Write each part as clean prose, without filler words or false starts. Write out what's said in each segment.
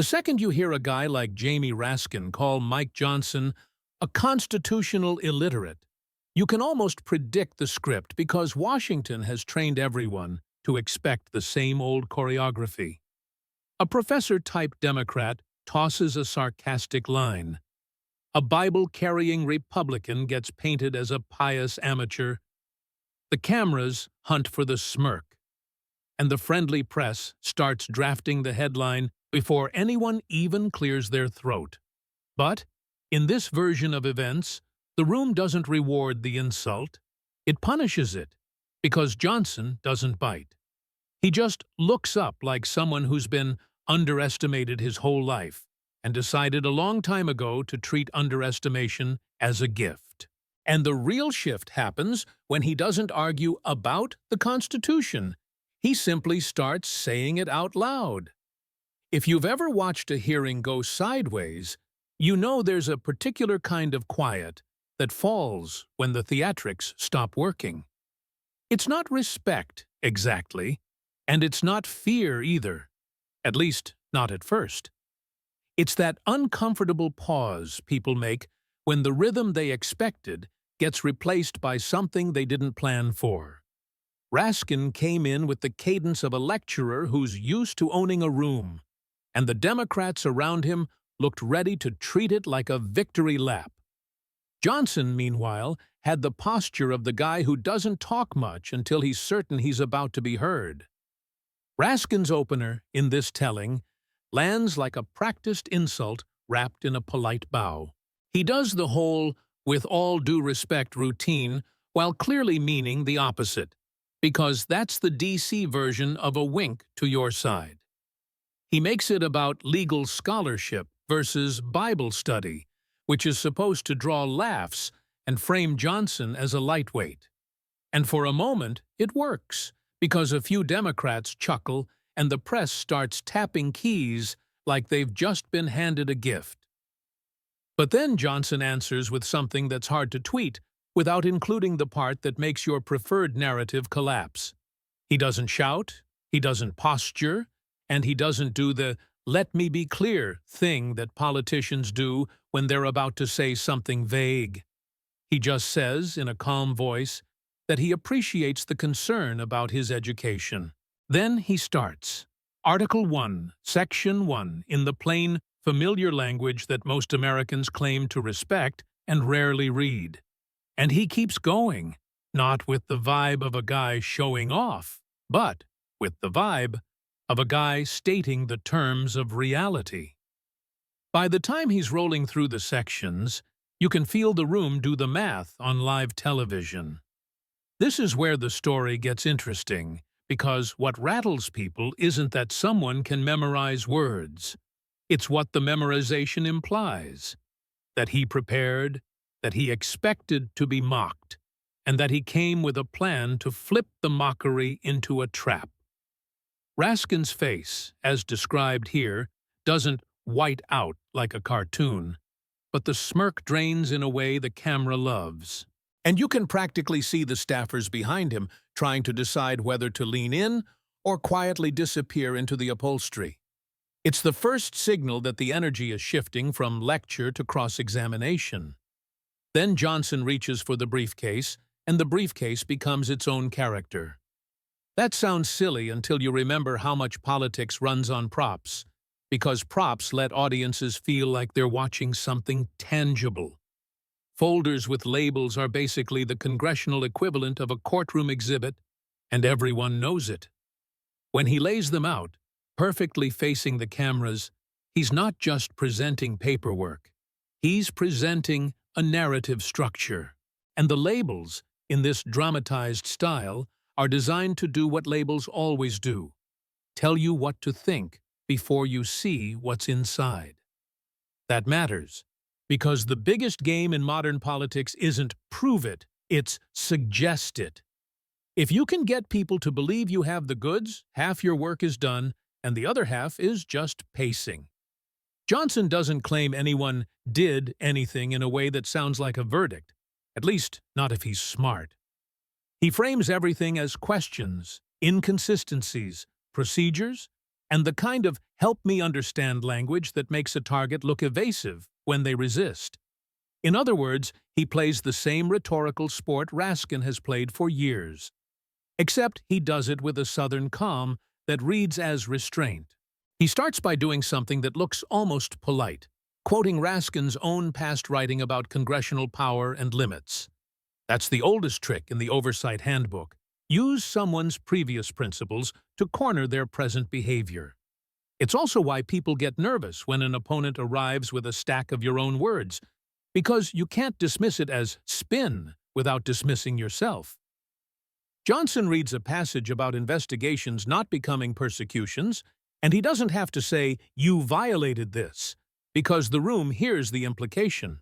The second you hear a guy like Jamie Raskin call Mike Johnson a constitutional illiterate, you can almost predict the script because Washington has trained everyone to expect the same old choreography. A professor-type Democrat tosses a sarcastic line. A Bible-carrying Republican gets painted as a pious amateur. The cameras hunt for the smirk, and the friendly press starts drafting the headline before anyone even clears their throat. But, in this version of events, the room doesn't reward the insult. It punishes it, because Johnson doesn't bite. He just looks up like someone who's been underestimated his whole life and decided a long time ago to treat underestimation as a gift. And the real shift happens when he doesn't argue about the Constitution. He simply starts saying it out loud. If you've ever watched a hearing go sideways, you know there's a particular kind of quiet that falls when the theatrics stop working. It's not respect, exactly, and it's not fear either, at least not at first. It's that uncomfortable pause people make when the rhythm they expected gets replaced by something they didn't plan for. Raskin came in with the cadence of a lecturer who's used to owning a room, and the Democrats around him looked ready to treat it like a victory lap. Johnson, meanwhile, had the posture of the guy who doesn't talk much until he's certain he's about to be heard. Raskin's opener, in this telling, lands like a practiced insult wrapped in a polite bow. He does the whole, with all due respect routine, while clearly meaning the opposite, because that's the DC version of a wink to your side. He makes it about legal scholarship versus Bible study, which is supposed to draw laughs and frame Johnson as a lightweight. And for a moment, it works, because a few Democrats chuckle and the press starts tapping keys like they've just been handed a gift. But then Johnson answers with something that's hard to tweet without including the part that makes your preferred narrative collapse. He doesn't shout, he doesn't posture, and he doesn't do the "let me be clear" thing that politicians do when they're about to say something vague. He just says, in a calm voice, that he appreciates the concern about his education. Then he starts. Article 1, Section 1, in the plain, familiar language that most Americans claim to respect and rarely read. And he keeps going, not with the vibe of a guy showing off, but with the vibe of a guy stating the terms of reality. By the time he's rolling through the sections, you can feel the room do the math on live television. This is where the story gets interesting, because what rattles people isn't that someone can memorize words. It's what the memorization implies. That he prepared, that he expected to be mocked, and that he came with a plan to flip the mockery into a trap. Raskin's face, as described here, doesn't white out like a cartoon, but the smirk drains in a way the camera loves. And you can practically see the staffers behind him trying to decide whether to lean in or quietly disappear into the upholstery. It's the first signal that the energy is shifting from lecture to cross-examination. Then Johnson reaches for the briefcase, and the briefcase becomes its own character. That sounds silly until you remember how much politics runs on props, because props let audiences feel like they're watching something tangible. Folders with labels are basically the congressional equivalent of a courtroom exhibit, and everyone knows it. When he lays them out, perfectly facing the cameras, he's not just presenting paperwork. He's presenting a narrative structure. And the labels, in this dramatized style, are designed to do what labels always do: tell you what to think before you see what's inside. That matters, because the biggest game in modern politics isn't prove it, it's suggest it. If you can get people to believe you have the goods, half your work is done, and the other half is just pacing. Johnson doesn't claim anyone did anything in a way that sounds like a verdict, at least not if he's smart. He frames everything as questions, inconsistencies, procedures, and the kind of help-me-understand language that makes a target look evasive when they resist. In other words, he plays the same rhetorical sport Raskin has played for years. Except he does it with a Southern calm that reads as restraint. He starts by doing something that looks almost polite, quoting Raskin's own past writing about congressional power and limits. That's the oldest trick in the Oversight Handbook. Use someone's previous principles to corner their present behavior. It's also why people get nervous when an opponent arrives with a stack of your own words, because you can't dismiss it as spin without dismissing yourself. Johnson reads a passage about investigations not becoming persecutions, and he doesn't have to say, "You violated this," because the room hears the implication.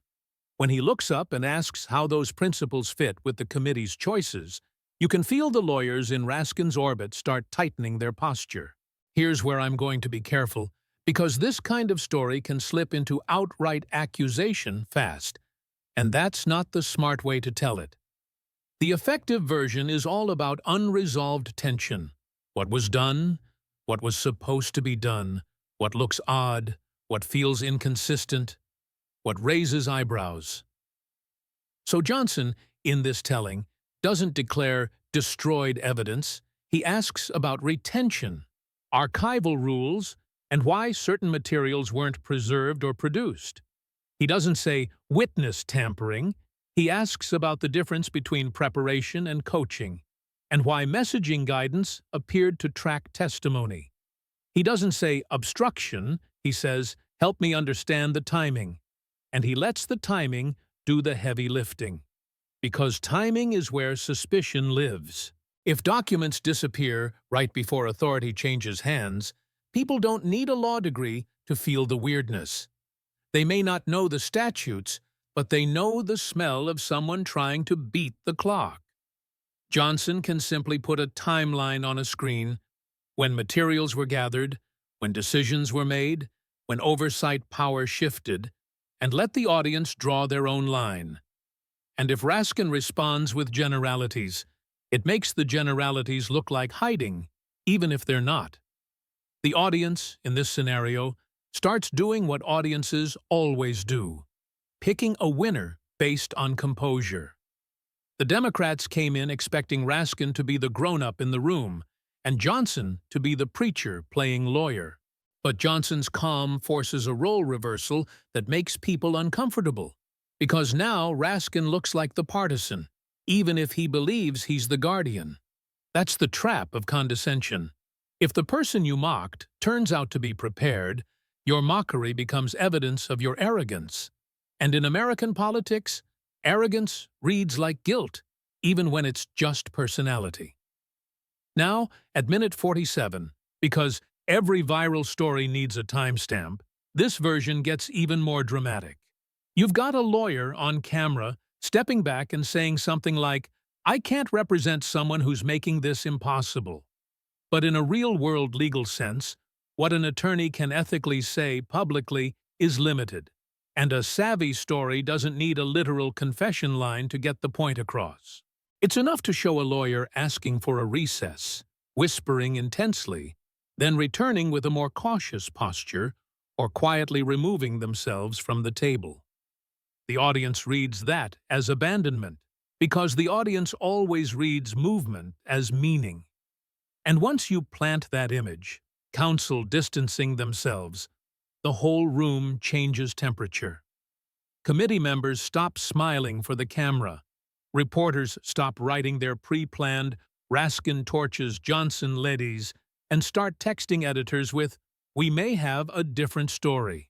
When he looks up and asks how those principles fit with the committee's choices, you can feel the lawyers in Raskin's orbit start tightening their posture. Here's where I'm going to be careful, because this kind of story can slip into outright accusation fast, and that's not the smart way to tell it. The effective version is all about unresolved tension. What was done, what was supposed to be done, what looks odd, what feels inconsistent, what raises eyebrows. So Johnson, in this telling, doesn't declare destroyed evidence. He asks about retention, archival rules, and why certain materials weren't preserved or produced. He doesn't say witness tampering. He asks about the difference between preparation and coaching, and why messaging guidance appeared to track testimony. He doesn't say obstruction. He says, "Help me understand the timing." And he lets the timing do the heavy lifting. Because timing is where suspicion lives. If documents disappear right before authority changes hands, people don't need a law degree to feel the weirdness. They may not know the statutes, but they know the smell of someone trying to beat the clock. Johnson can simply put a timeline on a screen: when materials were gathered, when decisions were made, when oversight power shifted, and let the audience draw their own line. And if Raskin responds with generalities, it makes the generalities look like hiding, even if they're not. The audience, in this scenario, starts doing what audiences always do: picking a winner based on composure. The Democrats came in expecting Raskin to be the grown-up in the room, and Johnson to be the preacher playing lawyer. But Johnson's calm forces a role reversal that makes people uncomfortable, because now Raskin looks like the partisan, even if he believes he's the guardian. That's the trap of condescension. If the person you mocked turns out to be prepared, your mockery becomes evidence of your arrogance. And in American politics, arrogance reads like guilt, even when it's just personality. Now, at minute 47, because every viral story needs a timestamp, this version gets even more dramatic. You've got a lawyer on camera stepping back and saying something like, "I can't represent someone who's making this impossible." But in a real-world legal sense, what an attorney can ethically say publicly is limited. And a savvy story doesn't need a literal confession line to get the point across. It's enough to show a lawyer asking for a recess, whispering intensely, then returning with a more cautious posture, or quietly removing themselves from the table. The audience reads that as abandonment, because the audience always reads movement as meaning. And once you plant that image, counsel distancing themselves, the whole room changes temperature. Committee members stop smiling for the camera. Reporters stop writing their pre-planned Raskin torches Johnson letters and start texting editors with, "We may have a different story."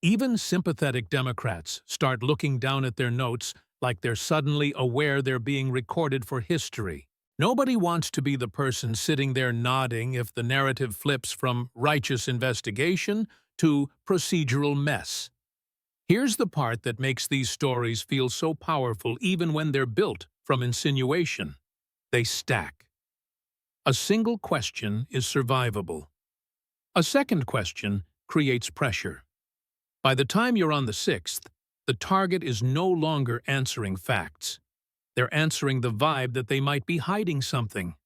Even sympathetic Democrats start looking down at their notes like they're suddenly aware they're being recorded for history. Nobody wants to be the person sitting there nodding if the narrative flips from righteous investigation to procedural mess. Here's the part that makes these stories feel so powerful even when they're built from insinuation. They stack. A single question is survivable. A second question creates pressure. By the time you're on the sixth, the target is no longer answering facts. They're answering the vibe that they might be hiding something.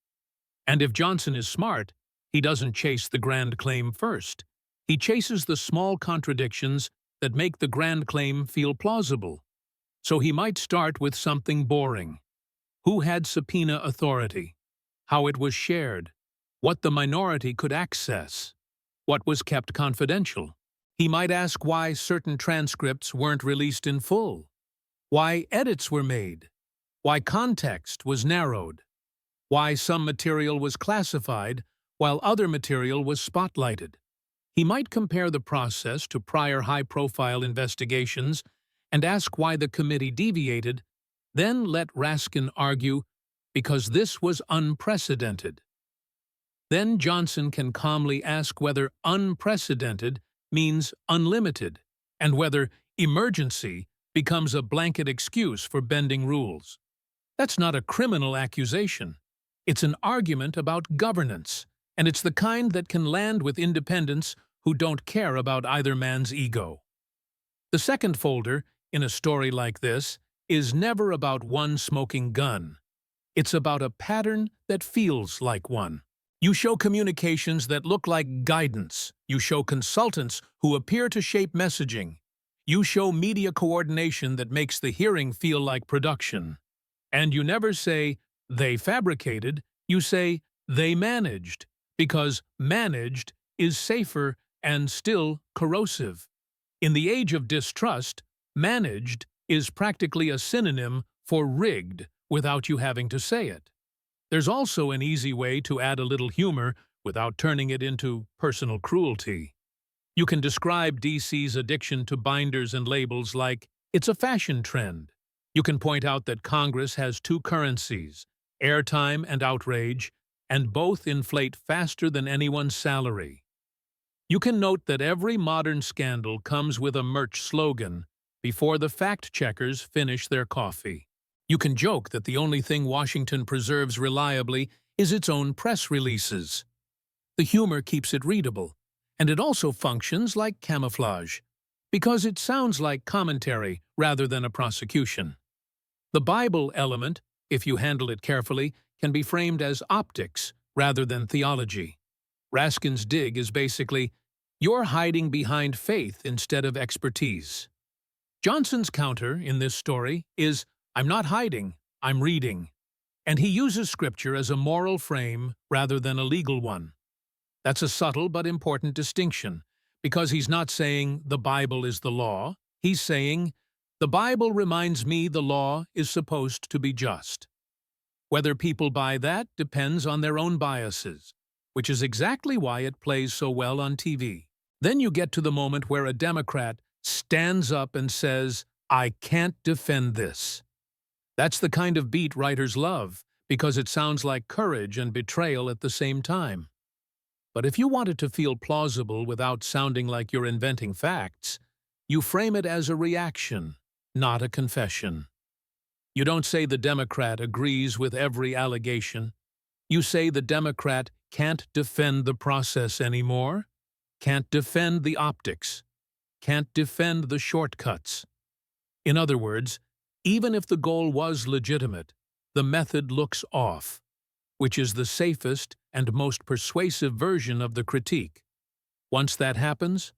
And if Johnson is smart, He doesn't chase the grand claim first. He chases the small contradictions that make the grand claim feel plausible. So he might start with something boring. Who had subpoena authority? How it was shared? What the minority could access? What was kept confidential? He might ask why certain transcripts weren't released in full, why edits were made, why context was narrowed, why some material was classified while other material was spotlighted. He might compare the process to prior high-profile investigations and ask why the committee deviated, then let Raskin argue because this was unprecedented. Then Johnson can calmly ask whether unprecedented means unlimited and whether emergency becomes a blanket excuse for bending rules. That's not a criminal accusation. It's an argument about governance, and it's the kind that can land with independents who don't care about either man's ego. The second folder, in a story like this, is never about one smoking gun. It's about a pattern that feels like one. You show communications that look like guidance. You show consultants who appear to shape messaging. You show media coordination that makes the hearing feel like production. And you never say, they fabricated, you say, they managed, because managed is safer and still corrosive. In the age of distrust, managed is practically a synonym for rigged without you having to say it. There's also an easy way to add a little humor without turning it into personal cruelty. You can describe DC's addiction to binders and labels like it's a fashion trend. You can point out that Congress has two currencies, airtime and outrage, and both inflate faster than anyone's salary. You can note that every modern scandal comes with a merch slogan before the fact-checkers finish their coffee. You can joke that the only thing Washington preserves reliably is its own press releases. The humor keeps it readable, and it also functions like camouflage, because it sounds like commentary rather than a prosecution. The Bible element, if you handle it carefully, can be framed as optics rather than theology. Raskin's dig is basically, you're hiding behind faith instead of expertise. Johnson's counter in this story is, I'm not hiding, I'm reading. And he uses scripture as a moral frame rather than a legal one. That's a subtle but important distinction, because he's not saying the Bible is the law. He's saying, the Bible reminds me the law is supposed to be just. Whether people buy that depends on their own biases, which is exactly why it plays so well on TV. Then you get to the moment where a Democrat stands up and says, I can't defend this. That's the kind of beat writers love, because it sounds like courage and betrayal at the same time. But if you want it to feel plausible without sounding like you're inventing facts, you frame it as a reaction, not a confession. You don't say the Democrat agrees with every allegation. You say the Democrat can't defend the process anymore, can't defend the optics, can't defend the shortcuts. In other words, even if the goal was legitimate, the method looks off, which is the safest and most persuasive version of the critique. Once that happens,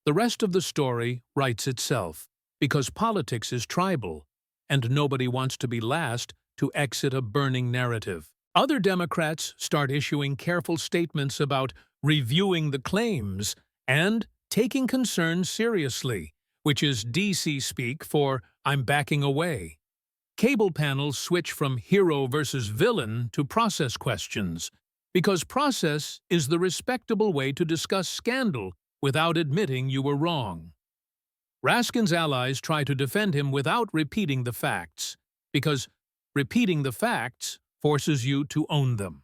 the rest of the story writes itself, because politics is tribal, and nobody wants to be last to exit a burning narrative. Other Democrats start issuing careful statements about reviewing the claims and taking concerns seriously, which is DC speak for I'm backing away. Cable panels switch from hero versus villain to process questions, because process is the respectable way to discuss scandal without admitting you were wrong. Raskin's allies try to defend him without repeating the facts, because repeating the facts forces you to own them.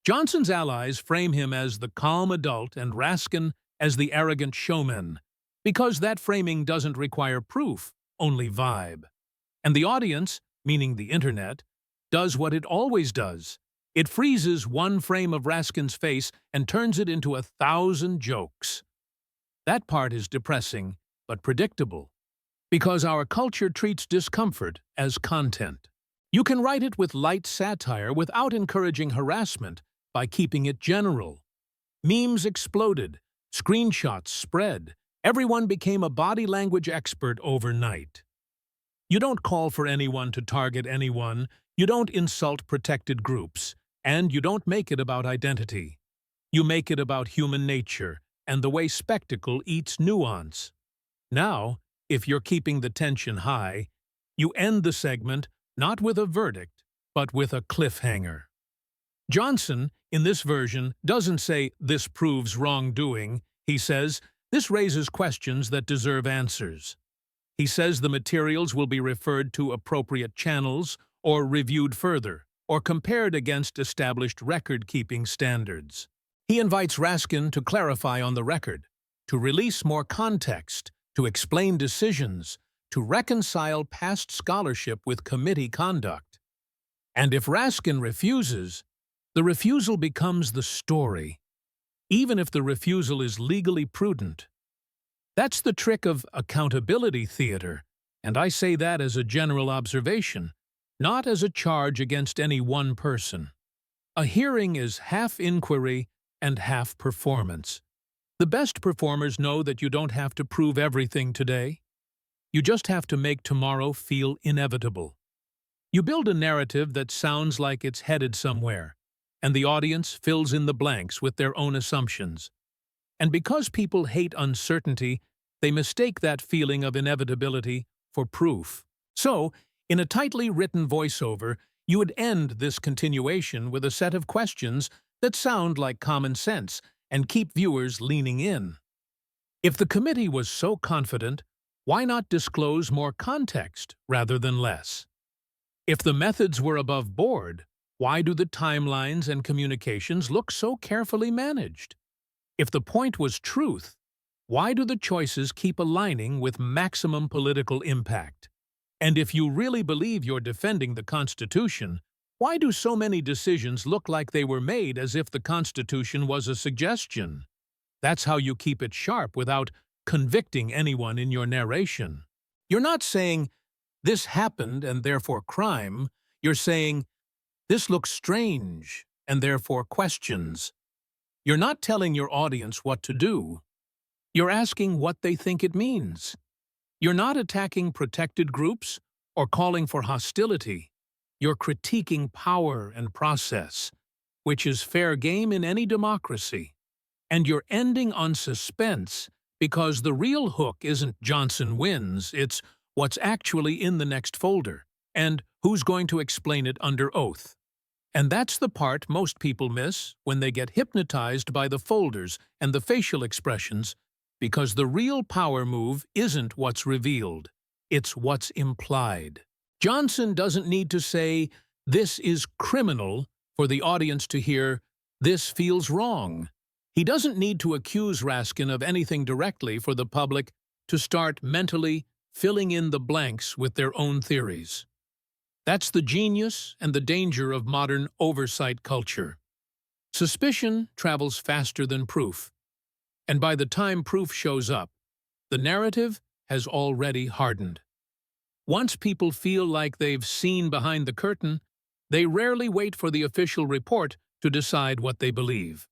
Johnson's allies frame him as the calm adult and Raskin as the arrogant showman, because that framing doesn't require proof, only vibe. And the audience, meaning the internet, does what it always does. It freezes one frame of Raskin's face and turns it into 1,000 jokes. That part is depressing, but predictable, because our culture treats discomfort as content. You can write it with light satire without encouraging harassment by keeping it general, Memes exploded, screenshots spread, everyone became a body language expert overnight. You don't call for anyone to target anyone, you don't insult protected groups, and you don't make it about identity. You make it about human nature and the way spectacle eats nuance. Now, if you're keeping the tension high, you end the segment not with a verdict, but with a cliffhanger. Johnson, in this version, doesn't say, "This proves wrongdoing." He says, "This raises questions that deserve answers." He says the materials will be referred to appropriate channels, or reviewed further, or compared against established record-keeping standards. He invites Raskin to clarify on the record, to release more context, to explain decisions, to reconcile past scholarship with committee conduct. And if Raskin refuses, the refusal becomes the story, even if the refusal is legally prudent. That's the trick of accountability theater, and I say that as a general observation, not as a charge against any one person. A hearing is half inquiry and half performance. The best performers know that you don't have to prove everything today. You just have to make tomorrow feel inevitable. You build a narrative that sounds like it's headed somewhere, and the audience fills in the blanks with their own assumptions. And because people hate uncertainty, they mistake that feeling of inevitability for proof. So, in a tightly written voiceover, you would end this continuation with a set of questions that sound like common sense and keep viewers leaning in. If the committee was so confident, why not disclose more context rather than less? If the methods were above board, why do the timelines and communications look so carefully managed? If the point was truth, why do the choices keep aligning with maximum political impact? And if you really believe you're defending the Constitution, why do so many decisions look like they were made as if the Constitution was a suggestion? That's how you keep it sharp without convicting anyone in your narration. You're not saying, "This happened and therefore crime." You're saying, "This looks strange and therefore questions." You're not telling your audience what to do. You're asking what they think it means. You're not attacking protected groups or calling for hostility. You're critiquing power and process, which is fair game in any democracy. And you're ending on suspense because the real hook isn't Johnson wins, it's what's actually in the next folder, and who's going to explain it under oath. And that's the part most people miss when they get hypnotized by the folders and the facial expressions, because the real power move isn't what's revealed, it's what's implied. Johnson doesn't need to say, "This is criminal," for the audience to hear, "This feels wrong." He doesn't need to accuse Raskin of anything directly for the public to start mentally filling in the blanks with their own theories. That's the genius and the danger of modern oversight culture. Suspicion travels faster than proof, and by the time proof shows up, the narrative has already hardened. Once people feel like they've seen behind the curtain, they rarely wait for the official report to decide what they believe.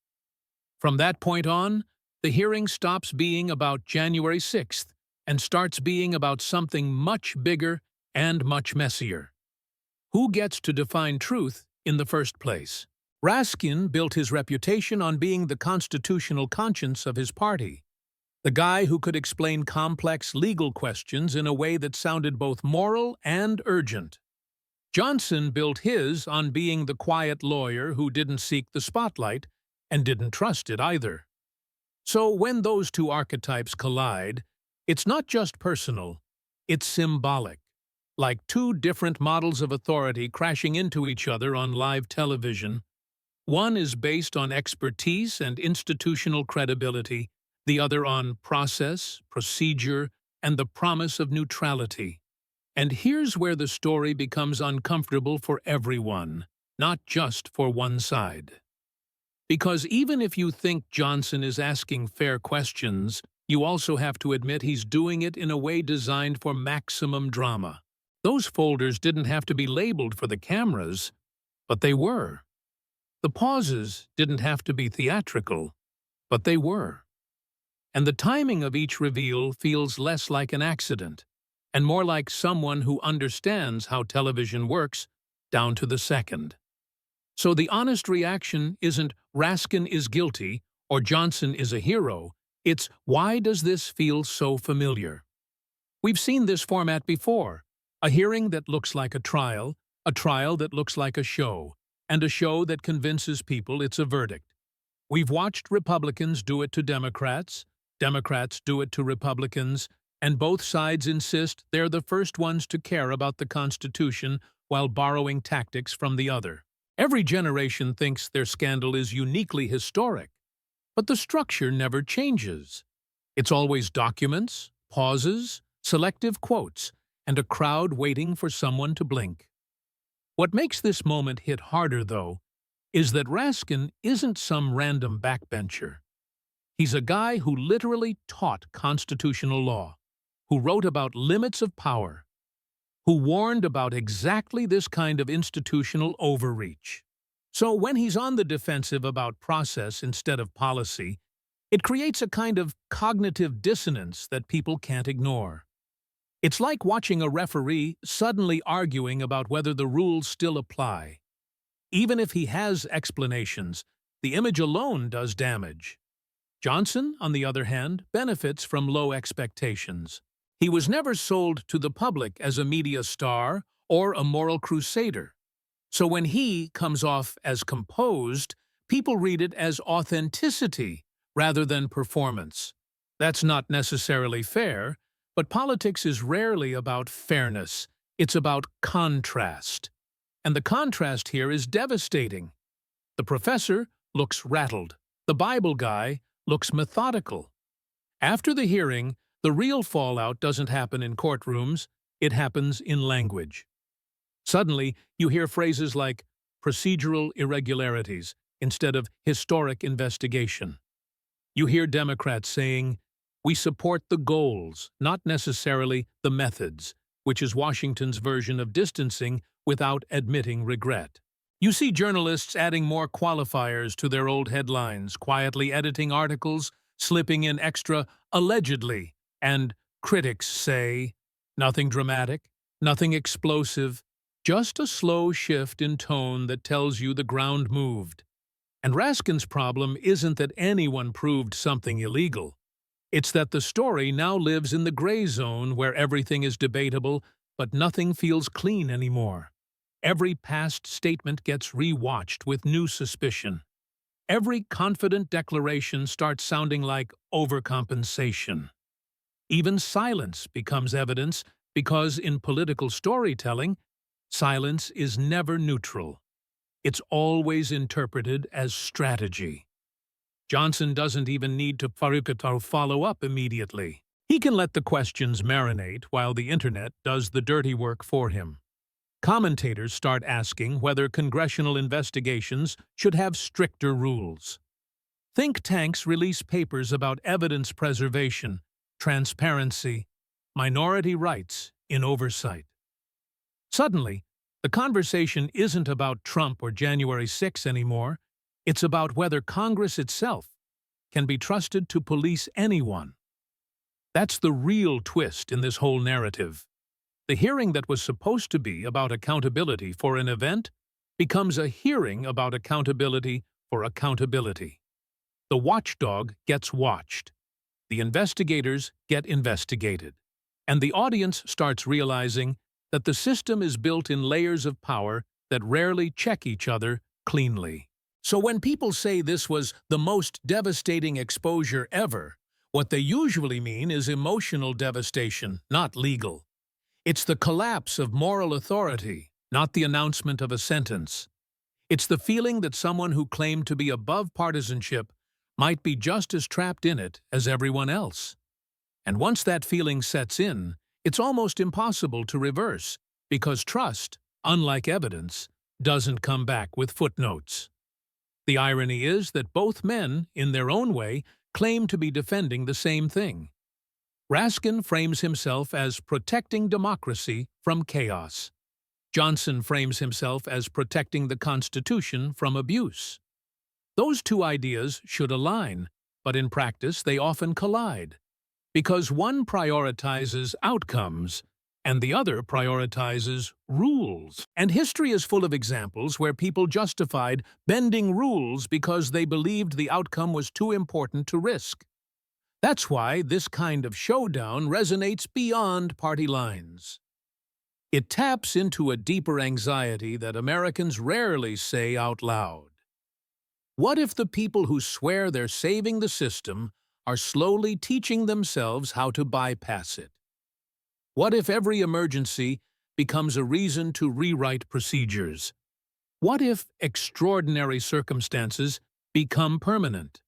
From that point on, the hearing stops being about January 6th and starts being about something much bigger and much messier. Who gets to define truth in the first place? Raskin built his reputation on being the constitutional conscience of his party, the guy who could explain complex legal questions in a way that sounded both moral and urgent. Johnson built his on being the quiet lawyer who didn't seek the spotlight and didn't trust it either. So when those two archetypes collide, it's not just personal, it's symbolic, like two different models of authority crashing into each other on live television. One is based on expertise and institutional credibility, the other on process, procedure, and the promise of neutrality. And here's where the story becomes uncomfortable for everyone, not just for one side. Because even if you think Johnson is asking fair questions, you also have to admit he's doing it in a way designed for maximum drama. Those folders didn't have to be labeled for the cameras, but they were. The pauses didn't have to be theatrical, But they were. And the timing of each reveal feels less like an accident, and more like someone who understands how television works down to the second. So the honest reaction isn't Raskin is guilty or Johnson is a hero, it's why does this feel so familiar? We've seen this format before, a hearing that looks like a trial that looks like a show, and a show that convinces people it's a verdict. We've watched Republicans do it to Democrats, Democrats do it to Republicans, and both sides insist they're the first ones to care about the Constitution while borrowing tactics from the other. Every generation thinks their scandal is uniquely historic, but the structure never changes. It's always documents, pauses, selective quotes, and a crowd waiting for someone to blink. What makes this moment hit harder, though, is that Raskin isn't some random backbencher. He's a guy who literally taught constitutional law, who wrote about limits of power, who warned about exactly this kind of institutional overreach. So when he's on the defensive about process instead of policy, it creates a kind of cognitive dissonance that people can't ignore. It's like watching a referee suddenly arguing about whether the rules still apply. Even if he has explanations, the image alone does damage. Johnson, on the other hand, benefits from low expectations. He was never sold to the public as a media star or a moral crusader. So when he comes off as composed, people read it as authenticity rather than performance. That's not necessarily fair, but politics is rarely about fairness. It's about contrast. And the contrast here is devastating. The professor looks rattled. The Bible guy looks methodical. After the hearing, the real fallout doesn't happen in courtrooms, it happens in language. Suddenly, you hear phrases like procedural irregularities instead of historic investigation. You hear Democrats saying, "We support the goals, not necessarily the methods," which is Washington's version of distancing without admitting regret. You see journalists adding more qualifiers to their old headlines, quietly editing articles, slipping in extra "allegedly," and critics say, nothing dramatic, nothing explosive, just a slow shift in tone that tells you the ground moved. And Raskin's problem isn't that anyone proved something illegal. It's that the story now lives in the gray zone where everything is debatable, but nothing feels clean anymore. Every past statement gets rewatched with new suspicion. Every confident declaration starts sounding like overcompensation. Even silence becomes evidence because in political storytelling, silence is never neutral. It's always interpreted as strategy. Johnson doesn't even need to follow up immediately. He can let the questions marinate while the internet does the dirty work for him. Commentators start asking whether congressional investigations should have stricter rules. Think tanks release papers about evidence preservation, transparency, minority rights in oversight. Suddenly, the conversation isn't about Trump or January 6 anymore. It's about whether Congress itself can be trusted to police anyone. That's the real twist in this whole narrative. The hearing that was supposed to be about accountability for an event becomes a hearing about accountability for accountability. The watchdog gets watched. The investigators get investigated. And the audience starts realizing that the system is built in layers of power that rarely check each other cleanly. So when people say this was the most devastating exposure ever, what they usually mean is emotional devastation, not legal. It's the collapse of moral authority, not the announcement of a sentence. It's the feeling that someone who claimed to be above partisanship might be just as trapped in it as everyone else. And once that feeling sets in, it's almost impossible to reverse, because trust, unlike evidence, doesn't come back with footnotes. The irony is that both men, in their own way, claim to be defending the same thing. Raskin frames himself as protecting democracy from chaos. Johnson frames himself as protecting the Constitution from abuse. Those two ideas should align, but in practice they often collide, because one prioritizes outcomes and the other prioritizes rules. And history is full of examples where people justified bending rules because they believed the outcome was too important to risk. That's why this kind of showdown resonates beyond party lines. It taps into a deeper anxiety that Americans rarely say out loud. What if the people who swear they're saving the system are slowly teaching themselves how to bypass it? What if every emergency becomes a reason to rewrite procedures? What if extraordinary circumstances become permanent?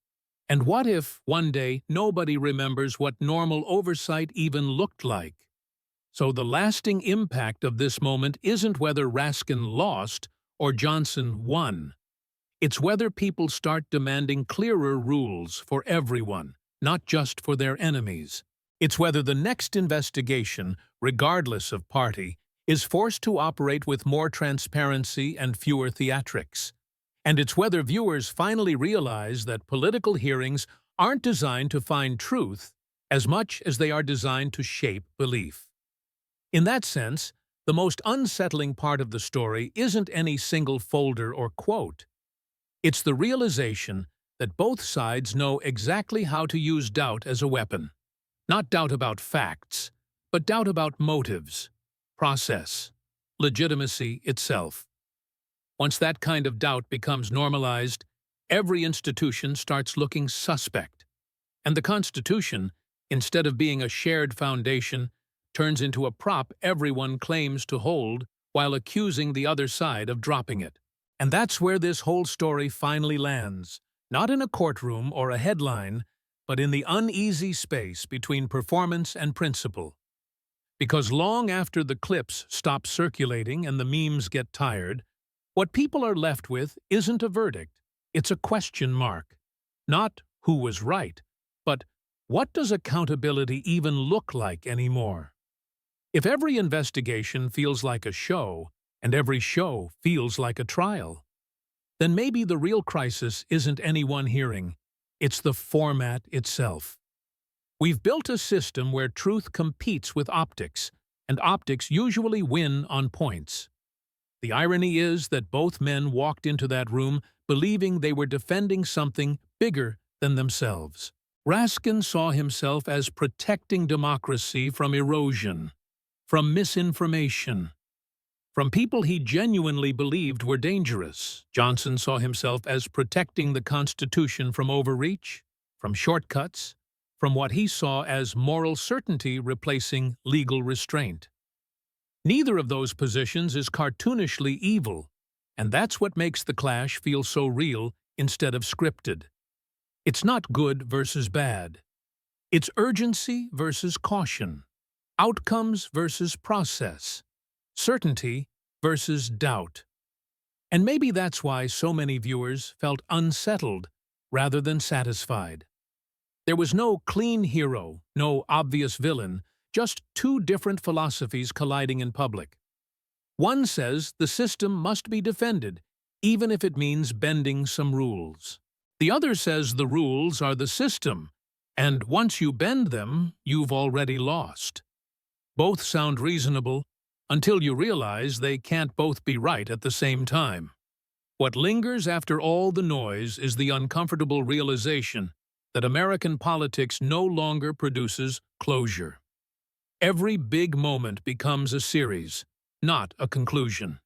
And what if, one day, nobody remembers what normal oversight even looked like? So the lasting impact of this moment isn't whether Raskin lost or Johnson won. It's whether people start demanding clearer rules for everyone, not just for their enemies. It's whether the next investigation, regardless of party, is forced to operate with more transparency and fewer theatrics. And it's whether viewers finally realize that political hearings aren't designed to find truth as much as they are designed to shape belief. In that sense, the most unsettling part of the story isn't any single folder or quote. It's the realization that both sides know exactly how to use doubt as a weapon. Not doubt about facts, but doubt about motives, process, legitimacy itself. Once that kind of doubt becomes normalized, every institution starts looking suspect. And the Constitution, instead of being a shared foundation, turns into a prop everyone claims to hold while accusing the other side of dropping it. And that's where this whole story finally lands, not in a courtroom or a headline, but in the uneasy space between performance and principle. Because long after the clips stop circulating and the memes get tired, what people are left with isn't a verdict, it's a question mark. Not who was right, but what does accountability even look like anymore? If every investigation feels like a show, and every show feels like a trial, then maybe the real crisis isn't any one hearing, it's the format itself. We've built a system where truth competes with optics, and optics usually win on points. The irony is that both men walked into that room believing they were defending something bigger than themselves. Raskin saw himself as protecting democracy from erosion, from misinformation, from people he genuinely believed were dangerous. Johnson saw himself as protecting the Constitution from overreach, from shortcuts, from what he saw as moral certainty replacing legal restraint. Neither of those positions is cartoonishly evil, and that's what makes the clash feel so real instead of scripted. It's not good versus bad. It's urgency versus caution, outcomes versus process, certainty versus doubt. And maybe that's why so many viewers felt unsettled rather than satisfied. There was no clean hero, no obvious villain, just two different philosophies colliding in public. One says the system must be defended, even if it means bending some rules. The other says the rules are the system, and once you bend them, you've already lost. Both sound reasonable, until you realize they can't both be right at the same time. What lingers after all the noise is the uncomfortable realization that American politics no longer produces closure. Every big moment becomes a series, not a conclusion.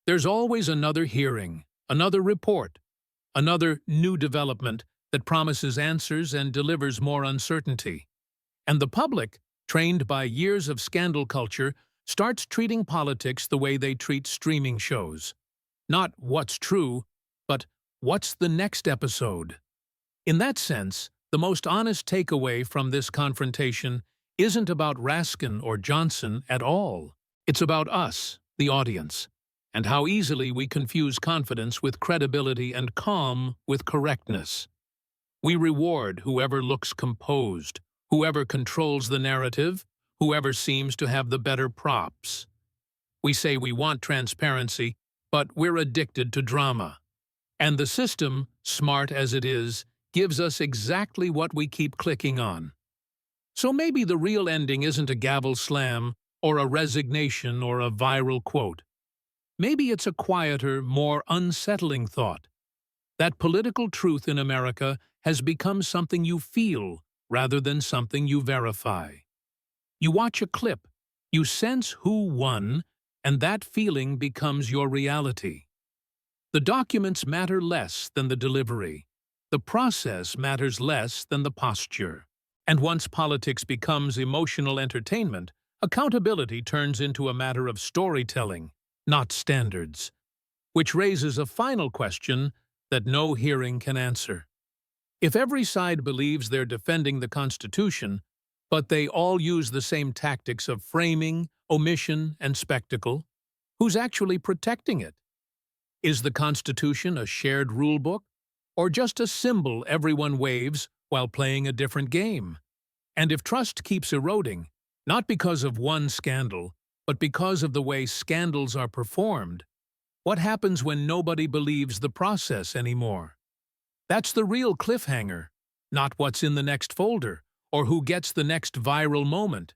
There's always another hearing, another report, another new development that promises answers and delivers more uncertainty. And the public, trained by years of scandal culture, starts treating politics the way they treat streaming shows. Not what's true, but what's the next episode? In that sense, the most honest takeaway from this confrontation isn't about Raskin or Johnson at all. It's about us, the audience, and how easily we confuse confidence with credibility and calm with correctness. We reward whoever looks composed, whoever controls the narrative, whoever seems to have the better props. We say we want transparency, but we're addicted to drama. And the system, smart as it is, gives us exactly what we keep clicking on. So maybe the real ending isn't a gavel slam, or a resignation, or a viral quote. Maybe it's a quieter, more unsettling thought. That political truth in America has become something you feel rather than something you verify. You watch a clip, you sense who won, and that feeling becomes your reality. The documents matter less than the delivery. The process matters less than the posture. And once politics becomes emotional entertainment, accountability turns into a matter of storytelling, not standards. Which raises a final question that no hearing can answer. If every side believes they're defending the Constitution, but they all use the same tactics of framing, omission, and spectacle, who's actually protecting it? Is the Constitution a shared rulebook, or just a symbol everyone waves while playing a different game? And if trust keeps eroding, not because of one scandal, but because of the way scandals are performed, what happens when nobody believes the process anymore? That's the real cliffhanger, not what's in the next folder, or who gets the next viral moment,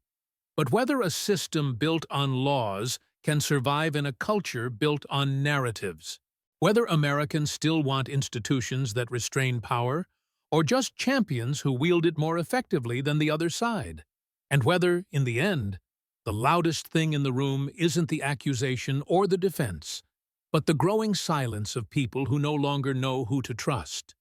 but whether a system built on laws can survive in a culture built on narratives. Whether Americans still want institutions that restrain power, or just champions who wield it more effectively than the other side. And whether, in the end, the loudest thing in the room isn't the accusation or the defense, but the growing silence of people who no longer know who to trust.